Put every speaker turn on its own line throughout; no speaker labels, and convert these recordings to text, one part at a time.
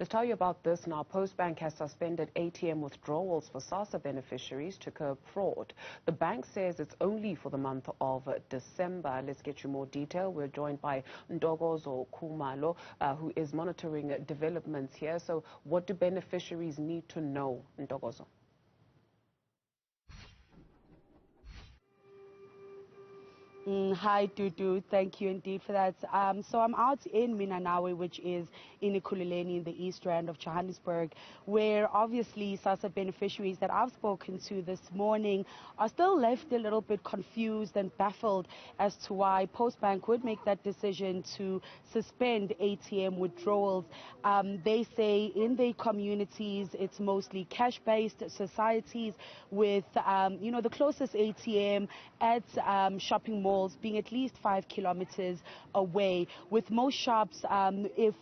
Let's tell you about this now. Postbank has suspended ATM withdrawals for SASSA beneficiaries to curb fraud. The bank says it's only for the month of December. Let's get you more detail. We're joined by Ntokozo Khumalo, who is monitoring developments here. So what do beneficiaries need to know, Ntokozo?
Hi, Dudu. Thank you indeed for that. So I'm out in Minanawe, which is in Ekhululeni in the East Rand of Johannesburg, where obviously SASSA beneficiaries that I've spoken to this morning are still left a little bit confused and baffled as to why Postbank would make that decision to suspend ATM withdrawals. They say in their communities it's mostly cash-based societies with, the closest ATM at shopping malls being at least 5 kilometers away, with most shops, if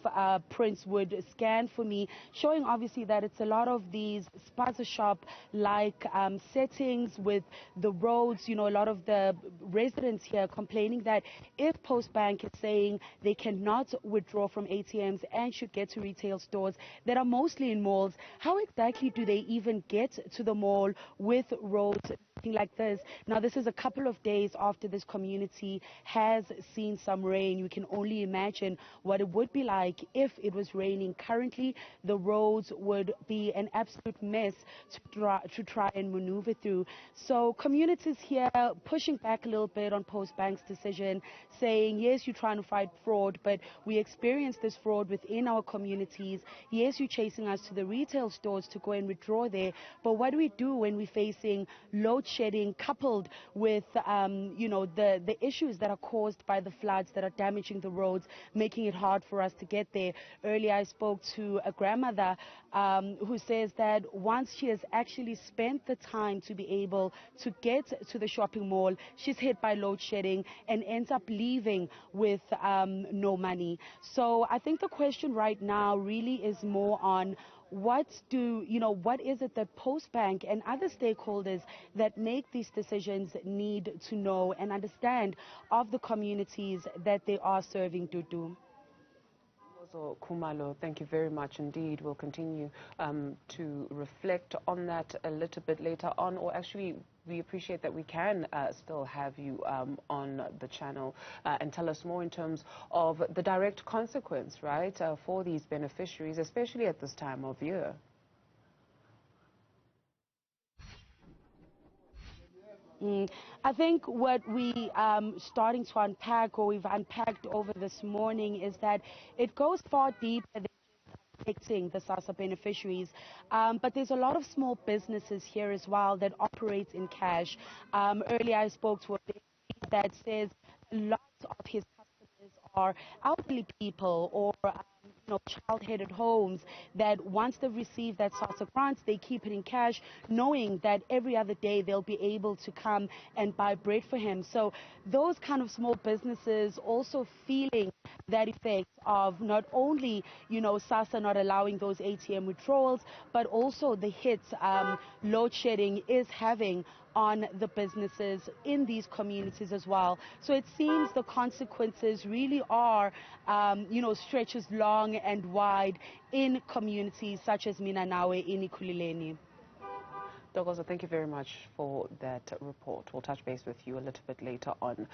Prince would scan for me, showing obviously that it's a lot of these spaza shop like settings with the roads. A lot of the residents here complaining that if Postbank is saying they cannot withdraw from ATMs and should get to retail stores that are mostly in malls, how exactly do they even get to the mall with roads like this? Now, this is a couple of days after this community has seen some rain. You can only imagine what it would be like if it was raining. Currently, the roads would be an absolute mess to try and maneuver through. So communities here pushing back a little bit on Postbank's decision, saying, yes, you're trying to fight fraud, but we experience this fraud within our communities. Yes, you're chasing us to the retail stores to go and withdraw there, but what do we do when we're facing load shedding coupled with the issues that are caused by the floods that are damaging the roads, making it hard for us to get there? Earlier I spoke to a grandmother who says that once she has actually spent the time to be able to get to the shopping mall, she's hit by load shedding and ends up leaving with no money. So I think the question right now really is more on what is it that Postbank and other stakeholders that make these decisions need to know and understand of the communities that they are serving, Dudu?
So, Khumalo, thank you very much indeed. We'll continue to reflect on that a little bit later on, or actually we appreciate that we can still have you on the channel and tell us more in terms of the direct consequence, right, for these beneficiaries, especially at this time of year.
I think what we starting to unpack, or we've unpacked over this morning, is that it goes far deeper than affecting the SASSA beneficiaries, but there's a lot of small businesses here as well that operate in cash. Earlier I spoke to a business that says lots of his customers are elderly people or child-headed homes that once they've received that SASSA grant, they keep it in cash, knowing that every other day they'll be able to come and buy bread for him. So those kind of small businesses also feeling that effect of not only, SASSA not allowing those ATM withdrawals, but also the hits load shedding is having on the businesses in these communities as well. So it seems the consequences really are, stretches long and wide in communities such as Minanawe in Ekhululeni.
Ntokozo, thank you very much for that report. We'll touch base with you a little bit later on.